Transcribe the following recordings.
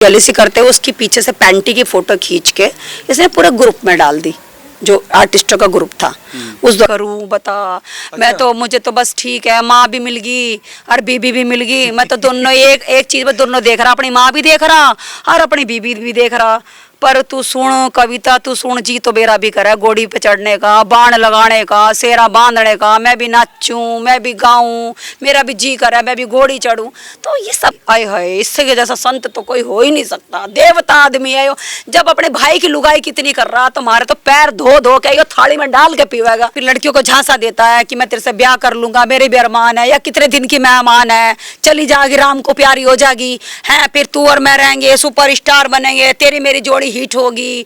Jealousy करते हुए उसकी पीछे से पैंटी की फोटो खींच के इसने पूरे ग्रुप में डाल दी, जो आर्टिस्टों का ग्रुप था। उस करूं बता। मैं तो मुझे तो बस ठीक है, माँ भी मिल गई और बीबी भी मिल गई। मैं तो दोनों एक चीज में दोनों देख रहा, अपनी माँ भी देख रहा और अपनी बीबी भी देख रहा। पर तू सुन कविता, तू सुन, जी तो मेरा भी करे घोड़ी पे चढ़ने का, बाण लगाने का, सेरा बांधने का, मैं भी नाचूं, मैं भी गाऊं, मेरा भी जी करे मैं भी घोड़ी चढ़ूं। तो ये सब आए है, इससे जैसा संत तो कोई हो ही नहीं सकता, देवता आदमी है। जब अपने भाई की लुगाई कितनी कर रहा, तुम्हारे तो पैर धो धो के थाली में डाल के पीवेगा। फिर लड़कियों को झांसा देता है कि मैं तेरे से ब्याह कर लूंगा, मेरे भी अरमान है, या कितने दिन की मेहमान है, चली जाएगी राम को प्यारी हो जाएगी है, फिर तू और मैं रहेंगे सुपर स्टार बनेंगे, तेरी मेरी जोड़ी हिट होगी।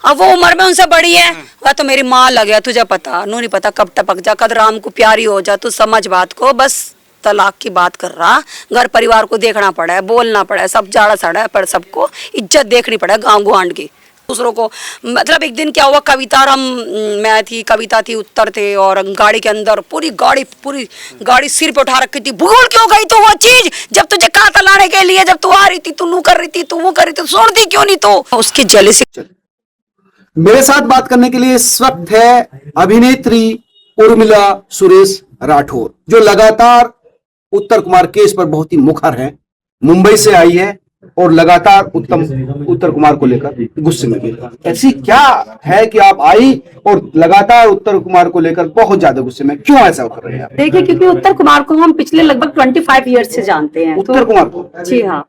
अब वो उम्र में उनसे बड़ी है, वह तो मेरी माँ लगे, तुझे पता नू नहीं पता कब टपक जा, कद राम को प्यारी हो जा। तू समझ बात को, बस तलाक की बात कर रहा। घर परिवार को देखना पड़ा है, बोलना पड़ा है, सब जाड़ा सड़ा है, पर सबको इज्जत देखनी पड़ा है गाँव गुआंढ की दूसरों को। मतलब एक दिन क्या हुआ, कविता और मैं थी, कविता थी, उत्तर थे, और गाड़ी के अंदर पूरी गाड़ी सिर पे उठा रखी थी। भूल क्यों गई तो वो चीज जब तुझे कहा लाने के लिए, जब तू आ रही थी, तू नू कर रही थी, तू वो कर रही थी, छोड़ती क्यों नहीं? तो उसकी जेलसी। मेरे साथ बात करने के लिए इस वक्त है अभिनेत्री उर्मिला सुरेश राठौर, जो लगातार उत्तर कुमार केस पर बहुत ही मुखर है। मुंबई से आई है और लगातार उत्तर कुमार को लेकर गुस्से में भी। ऐसी क्या है कि आप आई और लगातार उत्तर कुमार को लेकर बहुत ज्यादा गुस्से में, क्यों ऐसा कर रहे हैं आप? देखिए, क्योंकि उत्तर कुमार को हम पिछले लगभग 25 ईयर्स से जानते हैं। उत्तर कुमार को? जी हाँ।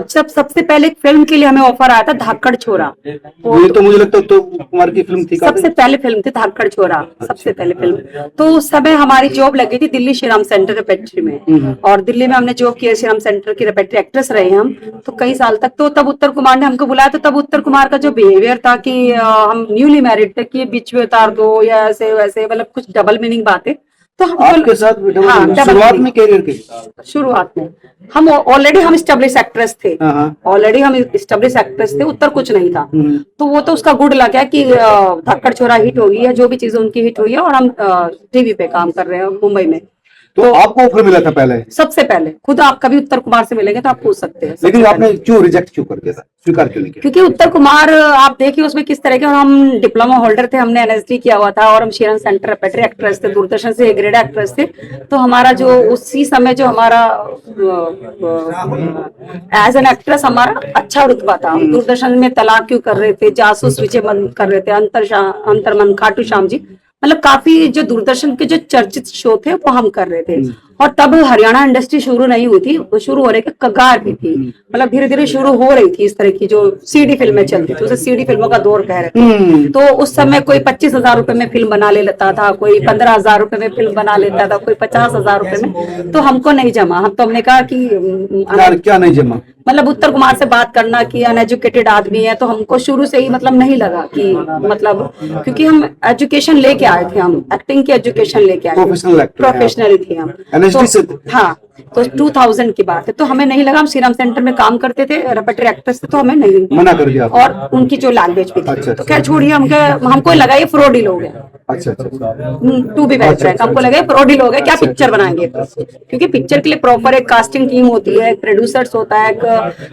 जब सबसे पहले एक फिल्म के लिए हमें ऑफर आया था, धाकड़ छोरा, ये तो मुझे लगता है उत्तर कुमार की फिल्म थी। सबसे पहले फिल्म थी धाकड़ छोरा, सबसे पहले फिल्म। तो उस समय हमारी जॉब लगी थी दिल्ली श्रीराम सेंटर रेपेट्री में, और दिल्ली में हमने जॉब किया, श्रीराम सेंटर की रेपेट्री एक्ट्रेस रहे हम तो कई साल तक। तो तब उत्तर कुमार ने हमको बुलाया, तो तब उत्तर कुमार का जो बिहेवियर था कि हम न्यूली मैरिड थे, कि बीच में उतार दो या ऐसे वैसे, मतलब कुछ डबल मीनिंग बातें। तो हम आपके साथ शुरुआत में कैरियर की? शुरुआत में हम ऑलरेडी हम स्टेब्लिश एक्ट्रेस थे, ऑलरेडी हम स्टेब्लिश एक्ट्रेस थे, उत्तर कुछ नहीं था। तो वो तो उसका गुड लग गया कि धाकड़ छोरा हिट होगी, या जो भी चीजें उनकी हिट हुई है, और हम टीवी पे काम कर रहे हैं मुंबई में। तो आपको ऑफर मिला था पहले? सबसे पहले खुद आप कभी उत्तर कुमार से मिलेंगे तो आप पूछ सकते हैं। लेकिन आपने क्यों रिजेक्ट क्यों कर दिया था, स्वीकार क्यों नहीं किया? क्योंकि उत्तर कुमार आप देखिए उसमें किस तरह के, और हम डिप्लोमा होल्डर थे, हमने एनएसडी किया हुआ था, और हम श्रीराम सेंटर रेपेट्री एक्ट्रेस थे, दूरदर्शन से ग्रेड एक्ट्रेस थे। तो हमारा जो उसी समय जो हमारा एज एन एक्ट्रेस हमारा अच्छा रुतबा था। हम दूरदर्शन में तलाक क्यों कर रहे थे, जासूस विजय मन कर रहे थे, अंतरमन, खाटू श्याम जी, मतलब काफी जो दूरदर्शन के जो चर्चित शो थे वो हम कर रहे थे। और तब हरियाणा इंडस्ट्री शुरू नहीं हुई थी, वो शुरू होने के कगार पे थी, मतलब धीरे धीरे शुरू हो रही थी इस तरह की जो सीडी फिल्में चलती थी, उसे सीडी फिल्मों का दौर कह रहे थे। तो उस समय कोई 25,000 रुपए में फिल्म बना लेता था, कोई 15,000 रुपए में फिल्म बना लेता था, कोई 50,000 रुपए में। तो हमको नहीं जमा, हम तो हमने कहा कि क्या नहीं जमा, मतलब उत्तर कुमार से बात करना कि अनएजुकेटेड आदमी है, तो हमको शुरू से ही मतलब नहीं लगा कि मतलब, क्योंकि हम एजुकेशन लेके आए थे, हम एक्टिंग की एजुकेशन लेके आए, प्रोफेशनली थे हम। तो, हाँ, तो 2000 की बात है, तो हमें नहीं लगा, हम श्रीराम सेंटर में काम करते थे, रेपेट्री एक्ट्रेस थे, तो हमें नहीं मना कर दिया, और उनकी जो लैंग्वेज भी थी। तो क्या छोड़िए, हमको लगा ये फ्रॉड ही लोग हैं। अच्छा, टू बी बैक ट्रैक, हमको लगा फ्रॉड लोग है, क्या पिक्चर बनाएंगे, क्योंकि पिक्चर के लिए प्रॉपर एक कास्टिंग टीम होती है, एक प्रोड्यूसर्स होता है, एक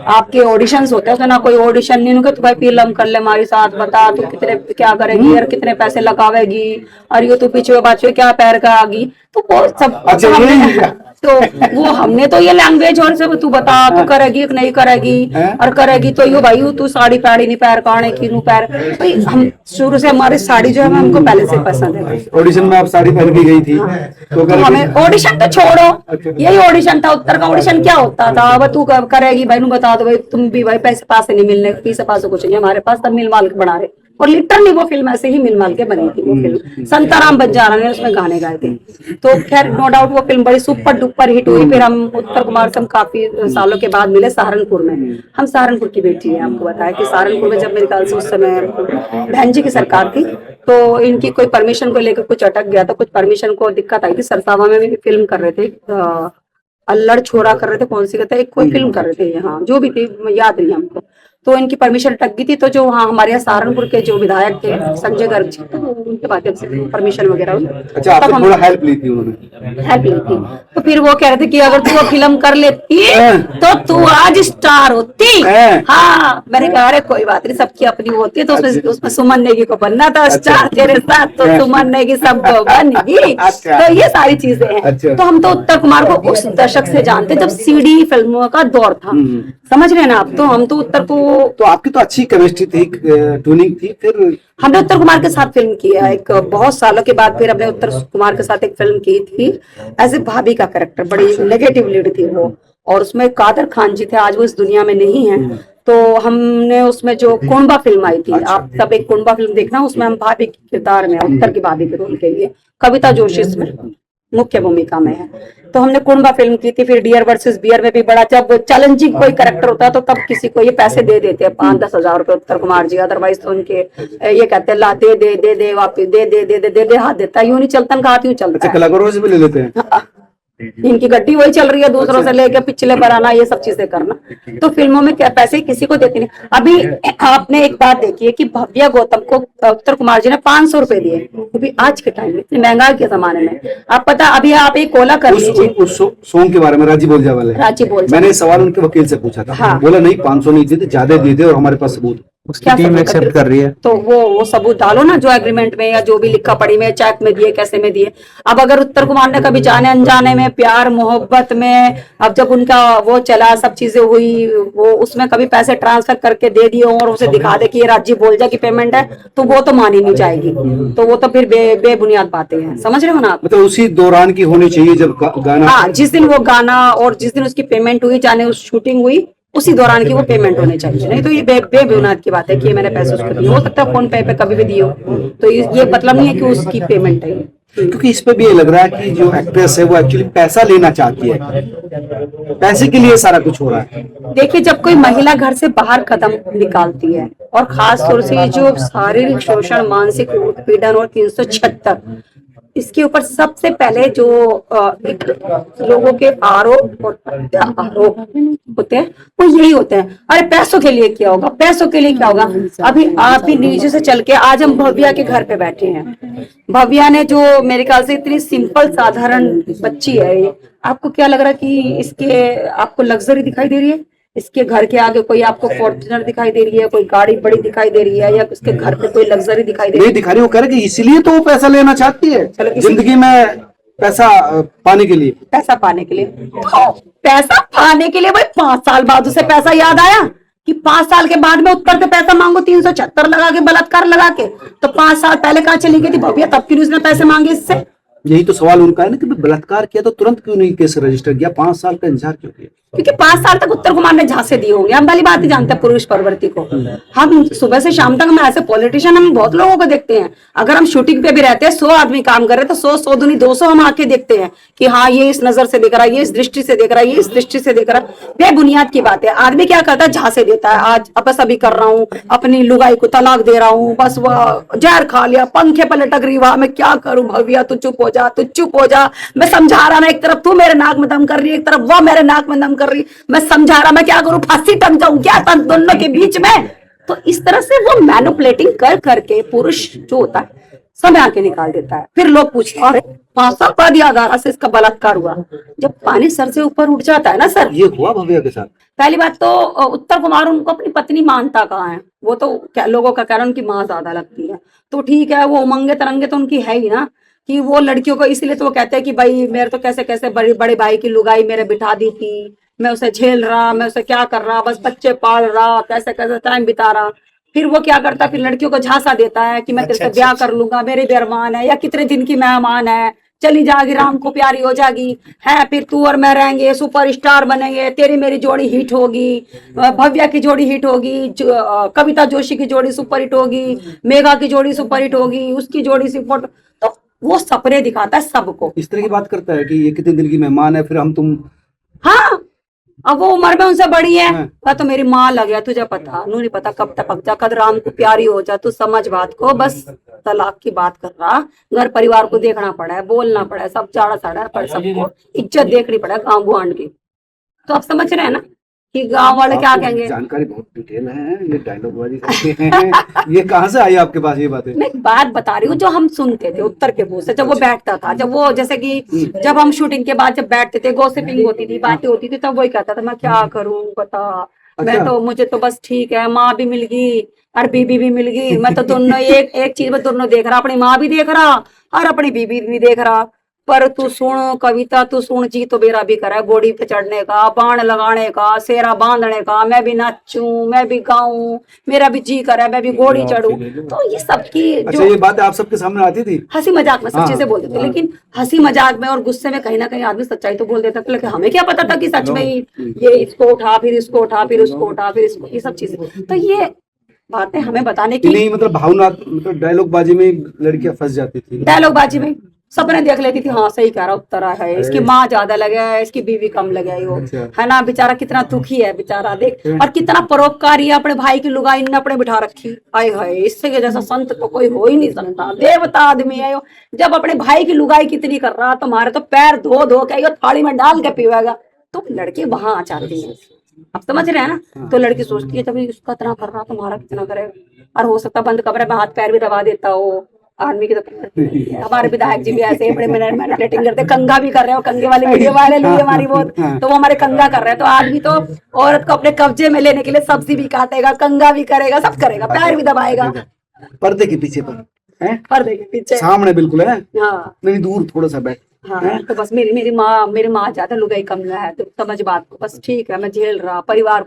आपके ऑडिशंस होते हैं, उसमें ना कोई ऑडिशन नहीं होगा, तो भाई फिल्म कर ले हमारे साथ, बता तू कितने क्या करेगी और कितने पैसे लगावेगी, और ये तो पीछे बाछे क्या पैर का आगी, तो वो सब तो वो हमने तो ये लैंग्वेज, और सब तू बता तू करेगी कि नहीं करेगी, और करेगी तो यो भाई तू साड़ी पैड़ी नहीं पैर काने की नू पैर। भाई हम शुरू से हमारी साड़ी जो है हमको पहले से पसंद है। ऑडिशन में आप साड़ी पहन के गई थी? तो हमें ऑडिशन तो छोड़ो, यही ऑडिशन था, उत्तर का ऑडिशन क्या होता था, अब तू करेगी भाई नू बता दो भाई, तुम भी भाई पैसे पास नहीं मिलने, पैसे पास कुछ नहीं हमारे पास, तब मिल माल के बना रहे, और लिटरली वो फिल्म ऐसे ही मिल माल के बनी थी। वो फिल्म संताराम बंजारा ने उसमें गाने गाए थे। तो खैर नो डाउट वो फिल्म बड़ी सुपर डुपर हिट हुई। फिर हम उत्तर कुमार से हम काफी सालों के बाद मिले सहारनपुर में। हम सहारनपुर की बेटी है, आपको बताया कि सहारनपुर में जब मेरे ख्याल से उस समय बहन जी की सरकार थी, तो इनकी कोई परमिशन को लेकर कुछ अटक गया, तो कुछ परमिशन को दिक्कत आई थी। सरसावा में भी फिल्म कर रहे थे, अल्लड़ छोरा कर रहे थे, कौन सी कहते हैं, कोई फिल्म कर रहे थे यहाँ, जो भी थी याद नहीं हमको। तो इनकी परमिशन अटक गई थी, तो जो वहाँ हमारे यहाँ सहारनपुर के जो विधायक थे संजय गर्ग जी, तो उनके माध्यम से परमिशन वगैरह हुई। अच्छा, आपसे थोड़ा हेल्प ली थी उन्होंने? हेल्प ली थी। तो फिर वो कह रहे थे कि अगर तू वो फिल्म कर लेती तो तू आज स्टार होती। हाँ, मैंने कहा अरे कोई बात नहीं, सबकी अपनी होती है। तो उसमें सुमन नेगी को बनना था स्टार, तेरे साथ तो सुमन नेगी सबको बनेगी। तो ये सारी चीजें हैं। तो हम तो उत्तर कुमार को उस दशक से जानते जब सीडी फिल्मों का दौर था, समझ रहे हैं ना आप। तो हम तो उत्तर को, तो आपकी तो अच्छी केमिस्ट्री थी, ट्यूनिंग थी। फिर हमने उत्तर कुमार के साथ फिल्म की है एक बहुत सालों के बाद। फिर हमने उत्तर कुमार के साथ एक फिल्म की थी एज ए भाभी का कैरेक्टर, बड़ी नेगेटिव लीड थी वो, और उसमें कादर खान जी थे, आज वो इस दुनिया में नहीं है। तो हमने उसमें जो कुंबा फिल्म आई थी, आप सब एक कुंबा फिल्म देखना, उसमें हम भाभी के किरदार में, उत्तर की भाभी के रोल के लिए कविता जोशी इसमें मुख्य भूमिका में है। तो हमने कुंबा फिल्म की थी। फिर डियर वर्सेस बियर में भी बड़ा, जब चैलेंजिंग कोई कैरेक्टर होता है तो तब किसी को ये पैसे दे देते हैं 5-10 हजार रुपए उत्तर कुमार जी, अदरवाइज तो उनके ये कहते हैं ला दे दे दे दे वापिस दे दे दे दे दे दे हाथ देता है, यूं नहीं चलता, हाथ यूं चलता है। कलाकारों से भी ले लेते हैं, इनकी गड्डी वही चल रही है, दूसरों से लेके पिछले पर आना, ये सब चीजें करना। तो फिल्मों में क्या पैसे किसी को देते नहीं। अभी आपने एक बात देखी है कि भव्या गौतम को उत्तर कुमार जी ने 500 रुपए दिए, वो भी आज के टाइम में, इतनी महंगाई के जमाने में। आप पता, अभी आप एक कोला कर लीजिए उस सॉन्ग के बारे में, राजी बोलजा वाले, रांची बोल, मैंने सवाल उनके वकील से पूछा था। हाँ। बोला नहीं 500 नहीं दिए, ज्यादा दिए थे और हमारे पास सबूत। उसकी टीम एक्सेप्ट कर रही है, तो वो सबूत डालो ना, जो एग्रीमेंट में या जो भी लिखा पढ़ी में, चेक में दिए, कैसे में दिए। अब अगर उत्तर कुमार ने कभी जाने अनजाने में, प्यार मोहब्बत में, अब जब उनका वो चला, सब चीजें हुई, वो उसमें कभी पैसे ट्रांसफर करके दे दिए और उसे दिखा दे कि ये राज्य बोलजा की पेमेंट है, तो वो तो मानी नहीं जाएगी। तो वो तो फिर बेबुनियाद बातें हैं, समझ रहे हो ना आप। मतलब उसी दौरान की होनी चाहिए जब गाना, हाँ, जिस दिन वो गाना और जिस दिन उसकी पेमेंट हुई, चाहे उस शूटिंग हुई, उसी दौरान की वो पेमेंट होनी चाहिए। नहीं तो ये बेबुनियाद की बात है कि मैंने पैसे उसको दिए, हो सकता है फोन पे कभी भी दिए हो, तो ये मतलब नहीं है कि उसकी पेमेंट है। क्योंकि इस पे भी ये लग रहा है कि जो एक्ट्रेस है वो एक्चुअली पैसा लेना चाहती है, पैसे के लिए सारा कुछ हो रहा है। देखिए, जब कोई महिला घर से बाहर कदम निकालती है, और खास तौर से जो शारीरिक शोषण, मानसिक उत्पीड़न और 376, इसके ऊपर सबसे पहले जो एक लोगों के आरोप और प्रत्यारोप होते हैं, वो यही होते हैं, अरे पैसों के लिए क्या होगा, पैसों के लिए क्या होगा। अभी आप भी नीचे से चल के, आज हम भव्या के घर पे बैठे हैं। भव्या ने जो, मेरे ख्याल से इतनी सिंपल साधारण बच्ची है ये, आपको क्या लग रहा है कि इसके आपको लग्जरी दिखाई दे रही है? इसके घर के आगे कोई आपको फॉर्च्यूनर दिखाई दे रही है, कोई गाड़ी बड़ी दिखाई दे रही है, या उसके घर पे कोई लग्जरी दिखाई दे रही है? नहीं दिखा रही, वो कह रहे कि इसीलिए तो वो पैसा लेना चाहती है, जिंदगी में पैसा पाने के लिए। पैसा पाने के लिए, तो पैसा पाने के लिए भाई 5 साल बाद उसे पैसा याद आया कि 5 साल के बाद में उत्तर से पैसा मांगो, 376 लगा के, बलात्कार लगा के। तो 5 साल पहले कहाँ चली गई थी भव्या, तब क्यों उसने पैसे मांगे इससे? यही तो सवाल उनका है ना कि बलात्कार किया तो तुरंत क्यों नहीं केस रजिस्टर किया, 5 साल का इंतजार क्यों किया? क्योंकि 5 साल तक उत्तर कुमार ने झांसे दिए होंगे। हम वाली बात ही जानते हैं पुरुष प्रवृत्ति को। हम सुबह से शाम तक, हम ऐसे पॉलिटिशियन, हम बहुत लोगों को देखते हैं। अगर हम शूटिंग पे भी रहते हैं, 100 आदमी काम कर रहे हैं, तो 100 दूनी 200 हम आके देखते हैं कि हाँ ये इस नजर से देख रहा है, ये इस दृष्टि से देख रहा है, ये इस दृष्टि से देख रहा है। बेबुनियाद की बात है। आदमी क्या करता है, झांसे देता है, आज बस अभी कर रहा हूँ, अपनी लुगाई को तलाक दे रहा हूँ, बस वह जहर खा लिया, पंखे पर लटक रही, वहां मैं क्या करूं भव्या, तू चुप हो जा, तू चुप हो जा। मैं समझा रहा ना, एक तरफ तू मेरे नाक में दम कर रही है, एक तरफ वह मेरे नाक में दम कर रही, मैं समझा रहा, मैं क्या करूं, फांसी टंग जाऊं क्या तन दोनों के बीच में? तो इस तरह से वो मैनिपुलेटिंग कर करके पुरुष जो होता है समय आके निकाल देता है। फिर लोग पूछते हैं, अरे 5 साल बाद याद आ रहा से इसका बलात्कार हुआ। जब पानी सर से ऊपर उठ जाता है ना सर, ये हुआ भव्या के साथ। पहली बात तो उत्तर कुमार उनको अपनी पत्नी मानता कहाँ है, वो तो लोगों का कह रहा है उनकी माँ ज्यादा लगती है। तो ठीक है, वो उमंगे तरंगे तो उनकी है ही ना, कि वो लड़कियों को, इसलिए तो वो कहते हैं कि भाई मेरे तो कैसे कैसे बड़े बड़े भाई की लुगाई मेरे बिठा दी थी, मैं उसे झेल रहा, मैं उसे क्या कर रहा, बस बच्चे पाल रहा, कैसे कैसे टाइम बिता रहा। फिर वो क्या करता है, फिर लड़कियों को झांसा देता है कि मैं तेरे से ब्याह कर लूंगा, मेरे भी अरमान है, या कितने दिन की मेहमान है, चली जाएगी, राम को प्यारी हो जाएगी है, फिर तू और मैं रहेंगे, सुपरस्टार बनेंगे, तेरी मेरी जोड़ी हिट होगी, भव्या की जोड़ी हिट होगी, कविता जोशी की जोड़ी सुपर हिट होगी, मेघा की जोड़ी सुपर हिट होगी, उसकी जोड़ी सुपर। तो वो सपने दिखाता है सबको, इस तरह की बात करता है कि ये कितने दिन की मेहमान है, फिर हम तुम। हाँ, अब वो उम्र में उनसे बड़ी है। हाँ। तो मेरी माँ लग गया, तुझे पता नू नहीं पता कब टपक जा, कद राम को प्यारी हो जा, तू समझ बात को, बस तलाक की बात कर रहा, घर परिवार को देखना पड़ा है, बोलना पड़ा है, सब चाड़ा साड़ा पड़, सबको इज्जत देखनी पड़ा है गाँव गुआंढ की। तो आप समझ रहे हैं ना कि गांव वाले क्या आपको कहेंगे। जानकारी बहुत डिटेल है, ये डायलॉग बाजी करते हैं। ये कहाँ से आई आपके पास ये बातें? मैं एक बात बता रही हूँ जो हम सुनते थे उत्तर के मुंह से, जब वो बैठता था, जब वो जैसे कि जब हम शूटिंग के बाद जब बैठते थे, गॉसिपिंग होती थी, बातें होती थी, तब वही कहता था मैं क्या करूँ बता, मैं अच्छा। तो मुझे तो बस ठीक है, माँ भी मिल गई और बीबी भी मिल गई, मैं तो दोनों एक एक चीज में दोनों देख रहा, अपनी माँ भी देख रहा और अपनी बीबी भी देख रहा। पर तू सुन कविता, तू सुन, जी तो मेरा भी करा है घोड़ी पे चढ़ने का, बाण लगाने का, सेरा बांधने का, मैं भी नाचूं, मैं भी गाऊं, मेरा भी जी करा है मैं भी घोड़ी चढ़ूं। तो ये सब की अच्छा, जो ये बात आप सबके सामने आती थी? हंसी मजाक में सब हाँ, चीजें बोलते थे, हाँ। लेकिन हंसी मजाक में और गुस्से में कहीं ना कहीं आदमी सच्चाई तो बोल देता था, लेकिन हमें क्या पता था कि सच में ही ये इसको उठा, फिर इसको उठा, फिर उसको उठा, फिर इसको, ये सब चीजें। तो ये बातें हमें बताने कि की, नहीं मतलब भावना, मतलब डायलॉग बाजी में लड़कियां फंस जाती थी। डायलॉग बाजी में सपने देख लेती थी, हाँ सही कह रहा, उत्तरा है, इसकी माँ ज्यादा लगे है, इसकी बीवी कम लगे है, वो है ना, बेचारा कितना दुखी है बेचारा, देख और कितना परोपकारी है, अपने भाई की लुगाई ने अपने बिठा रखी, आए हाय इससे के जैसा संत तो कोई हो ही नहीं सकता, देवता आदमी है यो। जब अपने भाई की लुगाई कितनी कर रहा, तुम्हारे तो पैर धो धो के यो थाली में डाल के पीवेगा, तो लड़की वहां आ जाती है। अब समझ रहे हैं ना, तो लड़की सोचती है जब ये उसका इतना कर रहा, तुम्हारा कितना करेगा, और हो सकता बंद कमरे में हाथ पैर भी दबा देता हो आदमी की, तो हमारे विधायक जी भी ऐसे बड़े मैनिपुलेटिंग करते, कंगा भी कर रहे हो, कंगे वाली वीडियो वायरल हुई हमारी बहुत, तो वो हमारे कंगा कर रहे हैं, तो आदमी तो औरत को अपने कब्जे में लेने के लिए सब्जी भी काटेगा, कंगा भी करेगा, सब करेगा, पैर भी दबाएगा, पर्दे के पीछे पर है, पर्दे के पीछे, सामने बिल्कुल है, हाँ नहीं दूर थोड़ा सा बैठ। हाँ। तो बस मेरी माँ ज्यादा लुगाई कम है, तो समझ बात को, बस ठीक है मैं झेल रहा, परिवार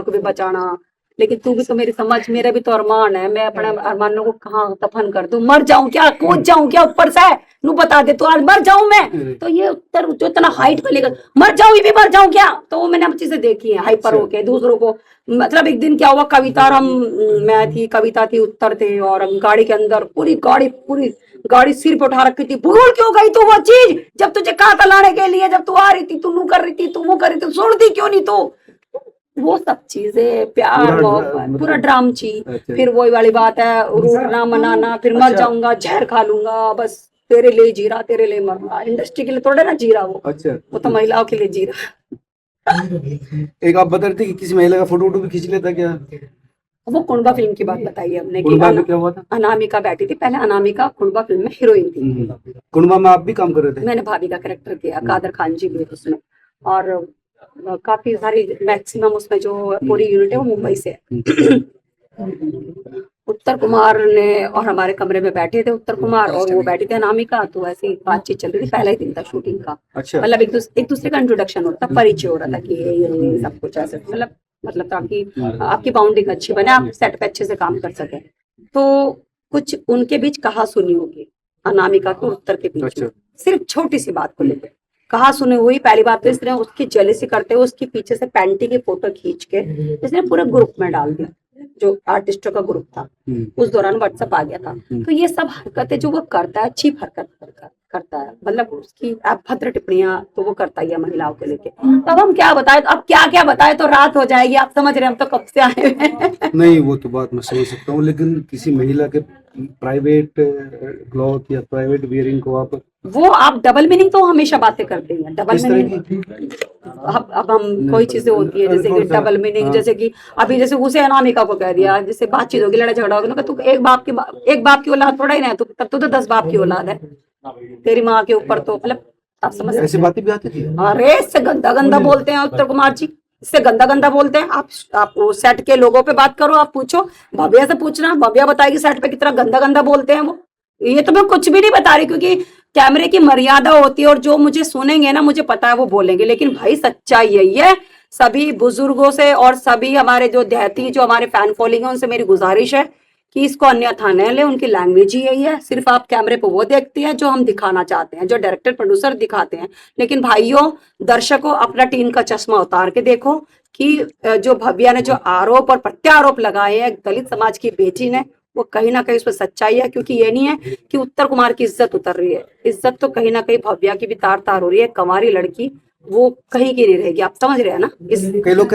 को भी बचाना, लेकिन तू भी तो मेरी समझ, मेरा भी तो अरमान है, मैं अपने अरमानों को कहाँ दफन कर दूं, मर जाऊं क्या, कूद जाऊं क्या ऊपर से, नू बता दे तो आज मर जाऊं मैं, तो ये उत्तर जो इतना हाइट को लेकर मर जाऊं, ये भी मर जाऊं क्या, तो वो मैंने चीजें देखी है हाइपर होके दूसरों को। मतलब एक दिन क्या हुआ, कविता और हम, मैं थी, कविता थी, उत्तर थे, और हम गाड़ी के अंदर, पूरी गाड़ी सिर पे उठा रखी थी, भूल क्यों गई तू वो चीज, जब तुझे कहा था लाने के लिए, जब तू आ रही थी, तू नू कर रही थी, तू वो कर रही थी, सुनती क्यों नहीं तू, वो सब चीजें, प्यार मोहब्बत, पूरा ड्रामची। फिर वही वाली बात है, रूठना मनाना, फिर मर जाऊंगा, जहर खा लूंगा, बस तेरे लिए जी रहा, तेरे लिए मर रहा, इंडस्ट्री के लिए थोड़े ना जी रहा वो, अच्छा, वो तो महिलाओं के लिए जी रहा। एक आप बता रहे थे कि किसी महिला का फोटो भी खींच लेता क्या? वो कुंडबा फिल्म की बात बताई है हमने, कि कुंडबा में क्या हुआ था? अनामिका बैठी थी, पहले अनामिका कुंडबा फिल्म में हीरोइन थी, कुंडबा में आप भी काम कर रहे थे? मैंने भाभी का कैरेक्टर किया, कादर खान जी भी उसमें, और काफी सारी मैक्सिमम उसमें जो पूरी यूनिट है वो मुंबई से है। उत्तर कुमार ने और हमारे कमरे में बैठे थे उत्तर कुमार और वो बैठी थी अनामिका, तो ऐसी बातचीत चल रही थी, पहला ही दिन था शूटिंग का। अच्छा। मतलब एक दूसरे का इंट्रोडक्शन होता, परिचय हो रहा था कि ये सब कुछ ऐसे, मतलब ताकि आपकी बाउंडिंग अच्छी बने, आप सेट पे अच्छे से काम कर सके। तो कुछ उनके बीच कहा सुनी होगी अनामिका के उत्तर के बीच में, सिर्फ छोटी सी बात को लेकर कहा सुनी हुई। पहली बात तो इसने उसकी जेलसी करते हुए उसके पीछे से पैंटी की फोटो खींच के इसने पूरे ग्रुप में डाल दिया, जो आर्टिस्टों का ग्रुप था, उस दौरान व्हाट्सएप आ गया था। तो ये सब हरकतें जो वो करता है, चीप हरकत करता है, मतलब उसकी अभद्र टिप्पणियां तो वो करता ही है महिलाओं को लेके। तो अब हम क्या बताएं, अब क्या बताए, तो रात हो जाएगी, आप समझ रहे हैं, हम तो कब से आए हुए हैं। नहीं वो तो बात मैं समझ सकता हूँ, लेकिन किसी महिला के प्राइवेट क्लॉथ या प्राइवेट वियरिंग को आप, वो आप डबल मीनिंग तो हमेशा बातें करते हैं, डबल मीनिंग। अब हम कोई चीजें होती है जैसे कि डबल मीनिंग, जैसे कि अभी जैसे उसे अनामिका को कह दिया, जैसे बातचीत होगी, लड़ाई झगड़ा होगा, तू एक बाप की औलाद थोड़ा ही ना है, तब तो 10 बाप की औलाद है तेरी माँ के ऊपर, तो मतलब आप समझ ऐसी बातें भी आती थी? अरे इससे गंदा बोलते हैं उत्तर कुमार जी, इससे गंदा बोलते हैं। आप सेट के लोगों पे बात करो, आप पूछो भव्या से, पूछना भव्या बताएगी सेट पे कितना गंदा बोलते हैं वो। ये तो मैं कुछ भी नहीं बता रही, क्योंकि कैमरे की मर्यादा होती है, और जो मुझे सुनेंगे ना, मुझे पता है वो बोलेंगे, लेकिन भाई सच्चाई यही है। सभी बुजुर्गों से और सभी हमारे जो देहाती, जो हमारे फैन फॉलोइंग है, उनसे मेरी गुजारिश है कि इसको अन्यथा न ले, उनकी लैंग्वेज ही यही है। सिर्फ आप कैमरे पे वो देखते हैं जो हम दिखाना चाहते हैं, जो डायरेक्टर प्रोड्यूसर दिखाते हैं, लेकिन भाइयों दर्शकों अपना टीम का चश्मा उतार के देखो कि जो भव्या ने जो आरोप और प्रत्यारोप लगाए हैं दलित समाज की बेटी ने, वो कहीं ना कहीं उसमें सच्चाई है। क्योंकि ये नहीं है कि उत्तर कुमार की इज्जत उतर रही है, इज्जत तो कहीं ना कहीं भव्या की भी तार तार हो रही है। कंवारी लड़की वो कहीं की नहीं रहेगी, आप समझ रहे हैं ना। कई लोग